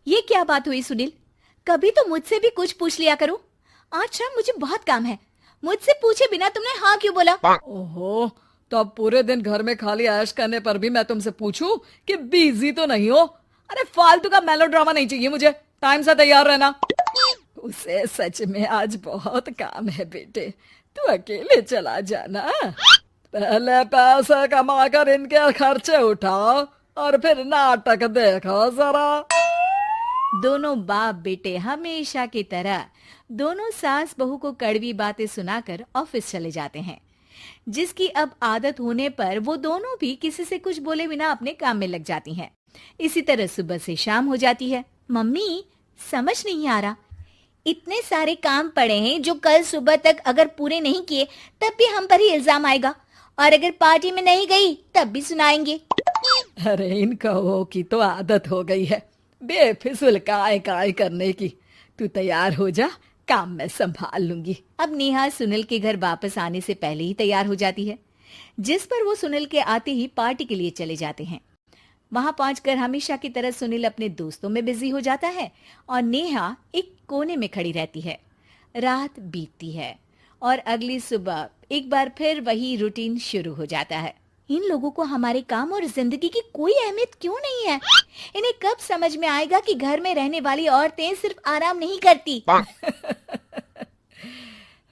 ये क्या बात हुई सुनील? कभी तो मुझसे भी कुछ पूछ लिया करो। आज शाम मुझे बहुत काम है। मुझसे पूछे बिना तुमने हाँ क्यों बोला? ओहो, तो अब पूरे दिन घर में खाली ऐश करने पर भी मैं तुमसे पूछूं कि बिजी तो नहीं हो? अरे फालतू का मेलोड्रामा नहीं चाहिए मुझे। टाइम से तैयार रहना। उसे सच में आज बहुत काम है बेटे, तू अकेले चला जाना। पहले पैसे कमाकर इनके खर्चे उठाओ और फिर नाटक देखो जरा। दोनों बाप बेटे हमेशा की तरह दोनों सास बहू को कड़वी बातें सुनाकर ऑफिस चले जाते हैं, जिसकी अब आदत होने पर वो दोनों भी किसी से कुछ बोले बिना अपने काम में लग जाती हैं। इसी तरह सुबह से शाम हो जाती है। मम्मी, समझ नहीं आ रहा, इतने सारे काम पड़े हैं जो कल सुबह तक अगर पूरे नहीं किए तब भी हम पर ही इल्जाम आएगा, और अगर पार्टी में नहीं गई तब भी सुनाएंगे। अरे इन कहो की तो आदत हो गई है बेफिजुल काय काय करने की। तू तैयार हो जा, काम मैं संभाल लूंगी। अब नेहा सुनील के घर वापस आने से पहले ही तैयार हो जाती है, जिस पर वो सुनील के आते ही पार्टी के लिए चले जाते हैं। वहां पहुंचकर हमेशा की तरह सुनील अपने दोस्तों में बिजी हो जाता है और नेहा एक कोने में खड़ी रहती है। रात बीतती है और अगली सुबह एक बार फिर वही रूटीन शुरू हो जाता है। इन लोगों को हमारे काम और जिंदगी की कोई अहमियत क्यों नहीं है? इन्हें कब समझ में आएगा कि घर में रहने वाली औरतें सिर्फ आराम नहीं करती।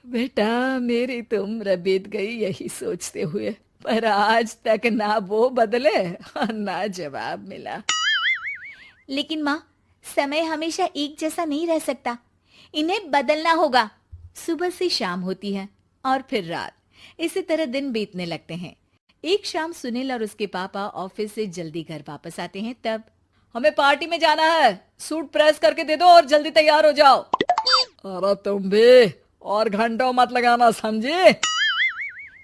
बेटा मेरी तो उम्र बीत गई यही सोचते हुए, पर आज तक ना वो बदले और ना जवाब मिला। लेकिन माँ, समय हमेशा एक जैसा नहीं रह सकता, इन्हें बदलना होगा। सुबह से शाम होती है और फिर रात। इसी तरह दिन बीतने लगते हैं। एक शाम सुनील और उसके पापा ऑफिस से जल्दी घर वापस आते हैं। तब हमें पार्टी में जाना है, सूट प्रेस करके दे दो और जल्दी तैयार हो जाओ। अरे तुम भी और घंटों मत लगाना, समझे?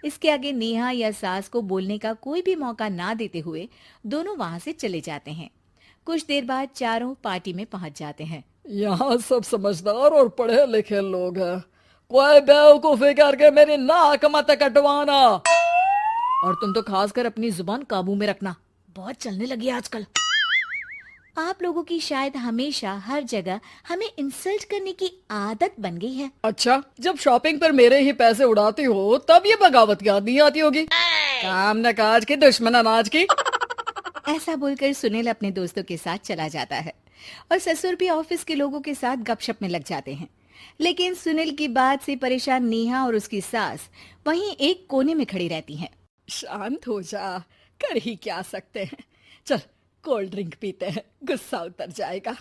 इसके आगे नेहा या सास को बोलने का कोई भी मौका ना देते हुए दोनों वहां से चले जाते हैं। कुछ देर बाद चारों पार्टी में पहुंच जाते हैं। यहाँ सब समझदार और पढ़े लिखे लोग हैं, कोई बेवकूफी करके मेरी नाक मत कटवाना। और तुम तो खासकर अपनी जुबान काबू में रखना, बहुत चलने लगी है आजकल। आप लोगों की शायद हमेशा हर जगह हमें इंसल्ट करने की आदत बन गई है। अच्छा, जब शॉपिंग पर मेरे ही पैसे उड़ाती हो तब ये बगावत याद नहीं आती होगी। काम न काज की, दुश्मन अनाज की। ऐसा बोलकर सुनील अपने दोस्तों के साथ चला जाता है और ससुर भी ऑफिस के लोगों के साथ गपशप में लग जाते हैं। लेकिन सुनील की बात से परेशान नेहा और उसकी सास वहीं एक कोने में खड़ी रहती हैं। शांत हो जा, कर ही क्या सकते हैं। चल कोल्ड ड्रिंक पीते हैं, गुस्सा उतर जाएगा।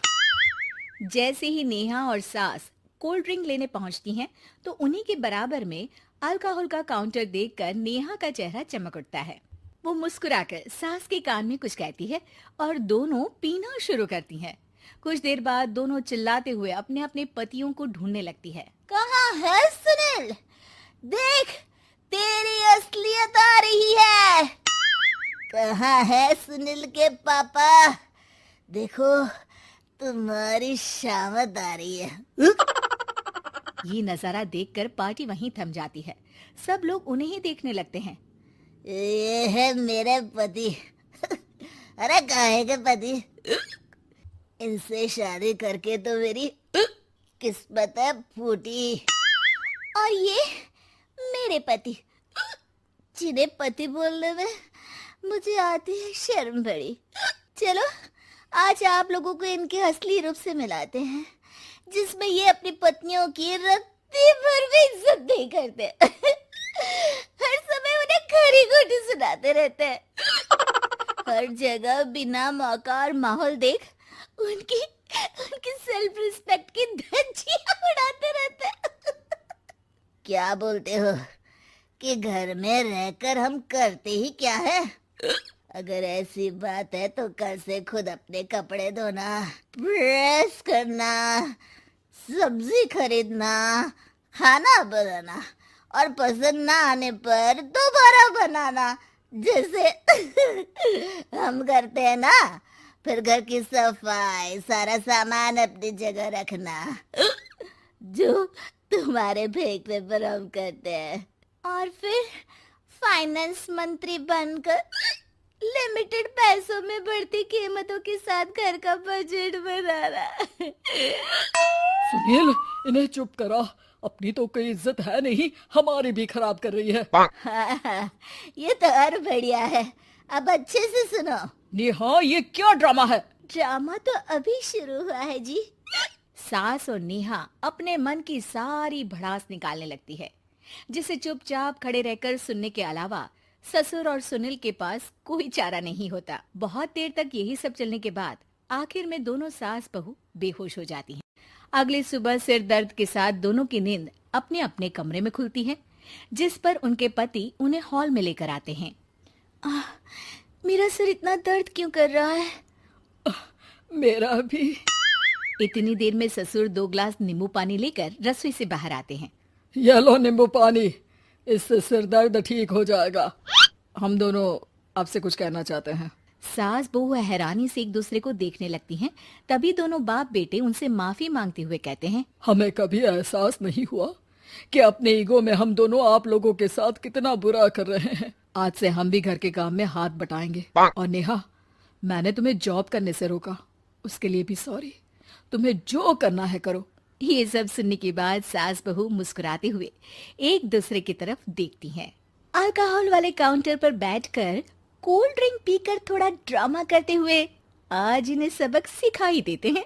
जैसे ही नेहा और सास कोल्ड ड्रिंक लेने पहुंचती हैं, तो उन्हीं के बराबर में अल्कोहल का काउंटर देखकर नेहा का चेहरा चमक उठता है। वो मुस्कुराकर सास के कान में कुछ कहती है और दोनों पीना शुरू करती हैं। कुछ देर बाद दोनों चिल्लाते हुए अपने अपने पतियों को ढूंढने लगती है। कहाँ है सुनील? देख, तेरी असलियत आ रही है। कहाँ है सुनील के पापा? देखो, तुम्हारी शामत आ रही है। ये नजारा देखकर पार्टी वहीं थम जाती है। सब लोग उन्हें ही देखने लगते हैं। ये है मेरे पति। अरे काहे के पति? इनसे शादी करके तो मेरी किस्मत है फूटी। और ये मेरे पति, जिन्हें पति बोलने में मुझे आती है शर्म बड़ी। चलो आज आप लोगों को इनके असली रूप से मिलाते हैं, जिसमें ये अपनी पत्नियों की रत्ती भर भी इज्जत नहीं करते। हर समय उन्हें खरी खोटी सुनाते रहते हैं। हर जगह बिना मौका और माहौल देख उनकी उनकी सेल्फ रिस्पेक्ट की धज्जियां उड़ाते रहते हैं। क्या बोलते हो कि घर में रहकर हम करते ही क्या है? अगर ऐसी बात है तो कल से खुद अपने कपड़े धोना, प्रेस करना, सब्जी खरीदना, खाना बनाना और पसंद ना आने पर दोबारा बनाना, जैसे हम करते हैं ना। फिर घर की सफाई, सारा सामान अपनी जगह रखना, जो तुम्हारे फेंकने पर हम करते हैं। और फिर फाइनेंस मंत्री बनकर लिमिटेड पैसों में बढ़ती कीमतों के साथ घर का बजट बनाना। सुनील, इन्हें चुप करा। अपनी तो कोई इज्जत है नहीं, हमारी भी खराब कर रही है। हाँ, ये तो और बढ़िया है। अब अच्छे से सुनो। नेहा, ये क्या ड्रामा है? ड्रामा तो अभी शुरू हुआ है जी। सास और नेहा अपने मन की सारी भड़ास निकालने लगती है, जिसे चुपचाप खड़े रहकर सुनने के अलावा ससुर और सुनील के पास कोई चारा नहीं होता। बहुत देर तक यही सब चलने के बाद आखिर में दोनों सास बहू बेहोश हो जाती हैं। अगली सुबह सिर दर्द के साथ दोनों की नींद अपने अपने कमरे में खुलती है, जिस पर उनके पति उन्हें हॉल में लेकर आते हैं। मेरा सिर इतना दर्द क्यों कर रहा है? मेरा भी। इतनी देर में ससुर 2 गिलास नींबू पानी लेकर रसोई से बाहर आते हैं। ये लो नींबू पानी, इससे सिर दर्द ठीक हो जाएगा। हम दोनों आपसे कुछ कहना चाहते हैं। सास बहू हैरानी से एक दूसरे को देखने लगती हैं। तभी दोनों बाप बेटे उनसे माफी मांगते हुए कहते हैं, हमें कभी एहसास नहीं हुआ कि अपने ईगो में हम दोनों आप लोगों के साथ कितना बुरा कर रहे हैं। आज से हम भी घर के काम में हाथ बटाएंगे। और नेहा, मैंने तुम्हें जॉब करने से रोका, उसके लिए भी सॉरी। तुम्हें जो करना है करो। ये सब सुनने के बाद सास बहू मुस्कुराते हुए एक दूसरे की तरफ देखती हैं। अल्कोहल वाले काउंटर पर बैठकर कोल्ड ड्रिंक पीकर थोड़ा ड्रामा करते हुए आज इन्हें सबक सिखा ही देते हैं।